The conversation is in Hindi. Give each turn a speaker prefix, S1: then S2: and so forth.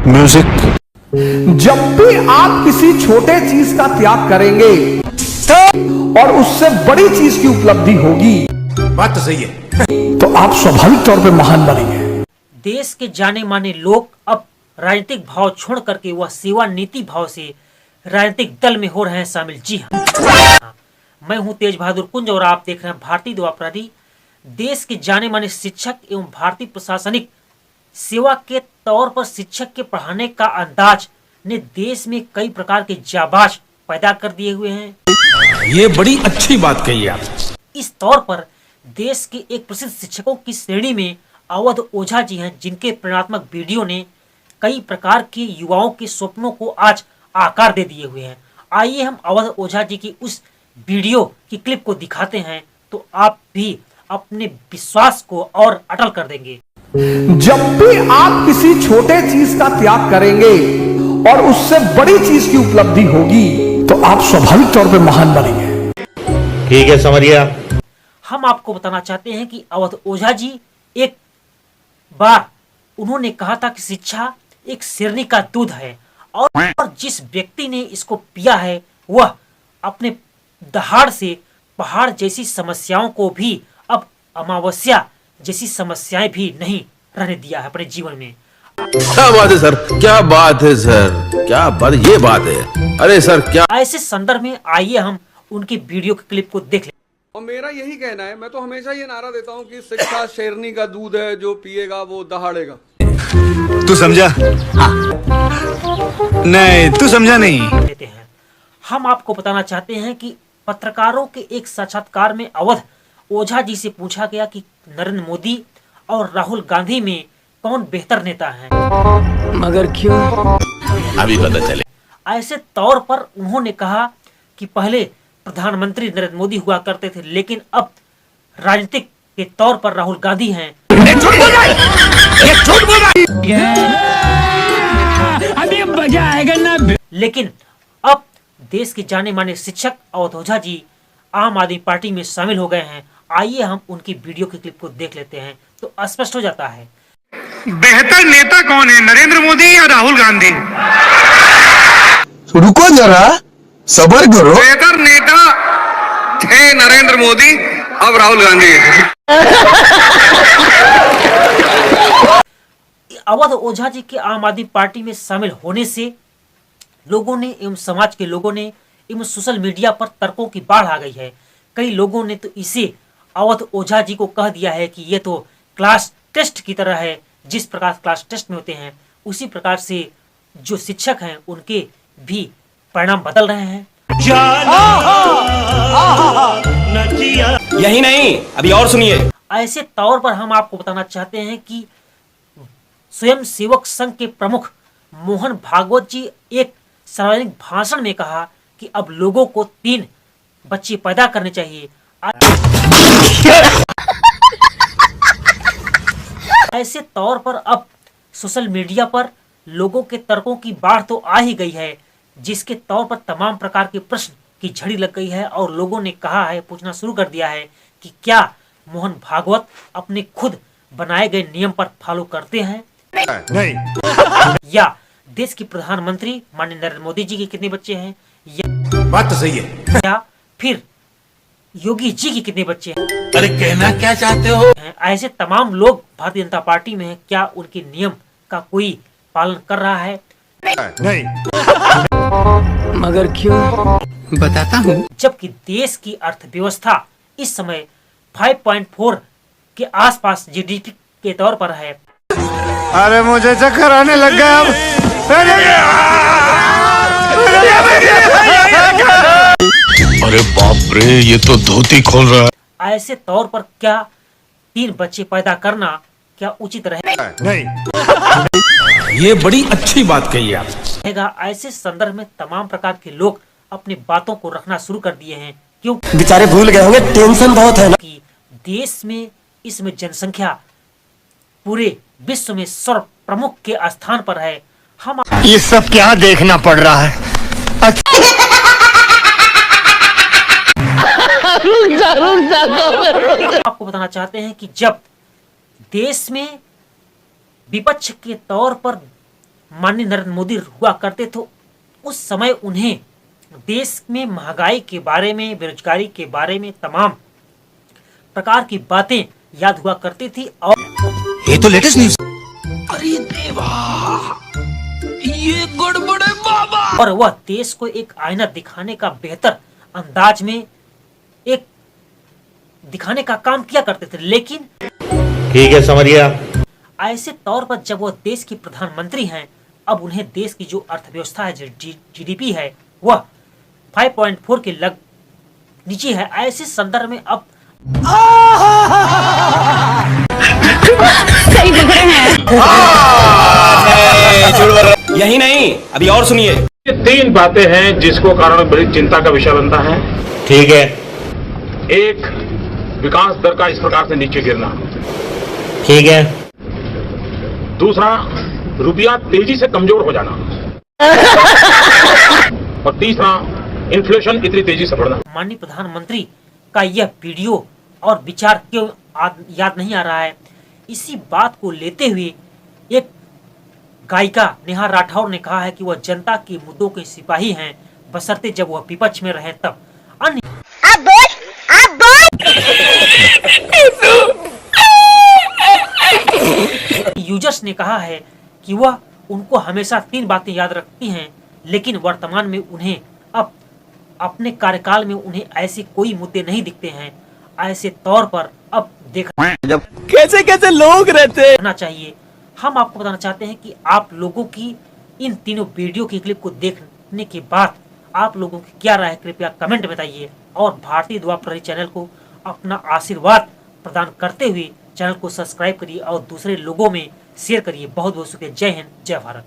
S1: म्यूजिक।
S2: जब भी आप किसी छोटे चीज का त्याग करेंगे और उससे बड़ी चीज की उपलब्धि होगी,
S3: बात तो सही है,
S2: तो आप स्वाभाविक तौर पे महान बनेंगे।
S4: देश के जाने माने लोग अब राजनीतिक भाव छोड़ करके वह सेवा नीति भाव से राजनीतिक दल में हो रहे हैं शामिल। जी हाँ, मैं हूं तेज बहादुर कुंज और आप देख रहे हैं भारतीय द्वापरारी। देश के जाने माने शिक्षक एवं भारतीय प्रशासनिक सेवा के तौर पर शिक्षक के पढ़ाने का अंदाज ने देश में कई प्रकार के जाबाज पैदा कर दिए हुए हैं।
S3: ये बड़ी अच्छी बात कही आप।
S4: इस तौर पर देश के एक प्रसिद्ध शिक्षकों की श्रेणी में अवध ओझा जी हैं, जिनके प्रेरणात्मक वीडियो ने कई प्रकार के युवाओं के स्वप्नों को आज आकार दे दिए हुए हैं। आइए हम अवध ओझा जी की उस वीडियो की क्लिप को दिखाते हैं, तो आप भी अपने विश्वास को और अटल कर देंगे।
S2: जब भी आप किसी छोटे चीज का त्याग करेंगे और उससे बड़ी चीज की उपलब्धि होगी, तो आप स्वाभाविक तौर पे महान बनेंगे।
S1: ठीक है, समझिए।
S4: हम आपको बताना चाहते हैं कि अवध ओझा जी एक बार उन्होंने कहा था कि शिक्षा एक शेरनी का दूध है और जिस व्यक्ति ने इसको पिया है वह अपने दहाड़ से पहाड़ जैसी समस्याओं को भी अब अमावस्या जैसी समस्याएं भी नहीं रहने दिया है अपने जीवन में।
S3: क्या बात है सर, क्या बात है सर, क्या बात, ये बात है। अरे सर क्या।
S4: ऐसे संदर्भ में आइए हम उनकी वीडियो के क्लिप को देख लें।
S5: और मेरा यही कहना है, मैं तो हमेशा ये नारा देता हूँ कि शिक्षा शेरनी का दूध है, जो पिएगा वो दहाड़ेगा।
S1: तू समझा? हाँ। नहीं, तू समझा नहीं।
S4: लेते हैं। हम आपको बताना चाहते हैं कि पत्रकारों के एक साक्षात्कार में अवध ओझा जी से पूछा गया कि नरेंद्र मोदी और राहुल गांधी में कौन बेहतर नेता है,
S6: मगर क्यों?
S3: अभी पता चले।
S4: ऐसे तौर पर उन्होंने कहा कि पहले प्रधानमंत्री नरेंद्र मोदी हुआ करते थे, लेकिन अब राजनीतिक के तौर पर राहुल गांधी हैं।
S6: अभी मजा आएगा ना।
S4: लेकिन अब देश के जाने माने शिक्षक अवध ओझा जी आम आदमी पार्टी में शामिल हो गए हैं। आइए हम उनकी वीडियो की क्लिप को देख लेते हैं, तो स्पष्ट हो जाता है।
S7: बेहतर नेता कौन है, नरेंद्र मोदी या राहुल गांधी?
S1: रुको जरा, सब्र करो।
S7: बेहतर नेता थे नरेंद्र मोदी, अब राहुल गांधी है।
S4: अवध ओझा जी के आम आदमी पार्टी में शामिल होने से लोगों ने एवं समाज के लोगों ने एवं सोशल मीडिया पर तर्कों की बाढ़ आ गई है। कई लोगों ने तो इसे अवध ओझा जी को कह दिया है कि ये तो क्लास टेस्ट की तरह है। जिस प्रकार क्लास टेस्ट में होते हैं, उसी प्रकार से जो शिक्षक हैं उनके भी परिणाम बदल रहे हैं।
S6: यही नहीं, अभी और सुनिए।
S4: ऐसे तौर पर हम आपको बताना चाहते हैं कि स्वयं सेवक संघ के प्रमुख मोहन भागवत जी एक सार्वजनिक भाषण में कहा कि अब लोगों को 3 बच्चे पैदा करने चाहिए। ऐसे तौर पर अब सोशल मीडिया पर लोगों के तर्कों की बाढ़ तो आ ही गई है, जिसके तौर पर तमाम प्रकार के प्रश्न की झड़ी लग गई है और लोगों ने कहा है, पूछना शुरू कर दिया है कि क्या मोहन भागवत अपने खुद बनाए गए नियम पर फॉलो करते हैं
S1: नहीं।
S4: या देश के प्रधानमंत्री माननीय नरेंद्र मोदी जी के कितने बच्चे हैं,
S3: बात तो सही है।
S4: या फिर योगी जी के कितने बच्चे हैं।
S3: अरे कहना क्या चाहते हो?
S4: ऐसे तमाम लोग भारतीय जनता पार्टी में हैं, क्या उनके नियम का कोई पालन कर रहा है?
S1: नहीं।
S6: मगर क्यों? बताता हूँ।
S4: जबकि देश की अर्थव्यवस्था इस समय 5.4 के आसपास जीडीपी के तौर पर है।
S1: अरे मुझे चक्कर आने लग गया अब। अरे बाप रे, ये तो धोती खोल रहा है।
S4: ऐसे तौर पर क्या 3 बच्चे पैदा करना क्या उचित
S1: नहीं।
S3: ये बड़ी अच्छी बात कही आप।
S4: रहेगा? ऐसे संदर्भ में तमाम प्रकार के लोग अपनी बातों को रखना शुरू कर दिए हैं, क्योंकि
S6: बेचारे भूल गए होंगे, टेंशन बहुत है ना।
S4: कि देश में इसमें जनसंख्या पूरे विश्व में सर्व प्रमुख के स्थान पर है। हम
S1: ये सब क्या देखना पड़ रहा है?
S4: आपको बताना चाहते हैं कि जब देश में विपक्ष के तौर पर माननीय नरेंद्र मोदी हुआ करते तो उस समय उन्हें देश में महंगाई के बारे में, बेरोजगारी के बारे में तमाम प्रकार की बातें याद हुआ करती थी। और
S6: ये तो लेटेस्ट न्यूज।
S4: और वह देश को एक आईना दिखाने का बेहतर अंदाज में एक दिखाने का काम किया करते थे। लेकिन
S8: ठीक है, समझिए।
S4: ऐसे तौर पर जब वह देश की प्रधानमंत्री हैं, अब उन्हें देश की जो अर्थव्यवस्था है, जो जीडीपी है, वह 5.4 के लग नीचे है। ऐसे संदर्भ में अब
S9: सही लग रहे हैं।
S6: यही नहीं, अभी और सुनिए।
S8: ये 3 बातें हैं जिसको कारण बड़ी चिंता का विषय बनता है। ठीक है। 1, विकास दर का इस प्रकार से नीचे गिरना। ठीक है। दूसरा, रुपया तेजी से कमजोर हो जाना। और तीसरा, इन्फ्लेशन इतनी तेजी से बढ़ना।
S4: माननीय प्रधानमंत्री का यह वीडियो और विचार क्यों याद नहीं आ रहा है? इसी बात को लेते हुए एक गायिका नेहा राठौर ने कहा है कि वह जनता के मुद्दों के सिपाही हैं, बशर्ते जब वह विपक्ष में रहे तब। अन्य यूजर्स ने कहा है कि वह उनको हमेशा 3 बातें याद रखती हैं, लेकिन वर्तमान में उन्हें अब अपने कार्यकाल में उन्हें ऐसे कोई मुद्दे नहीं दिखते हैं। ऐसे तौर पर अब देखना
S6: कैसे कैसे लोग रहते
S4: चाहिए। हम आपको बताना चाहते हैं कि आप लोगों की इन तीनों वीडियो की क्लिप को देखने के बाद आप लोगों की क्या राय है, कृपया कमेंट बताइए। और भारतीय दुआ प्रहरी चैनल को अपना आशीर्वाद प्रदान करते हुए चैनल को सब्सक्राइब करिए और दूसरे लोगों में शेयर करिए। बहुत बहुत शुक्रिया। जय हिंद, जय भारत।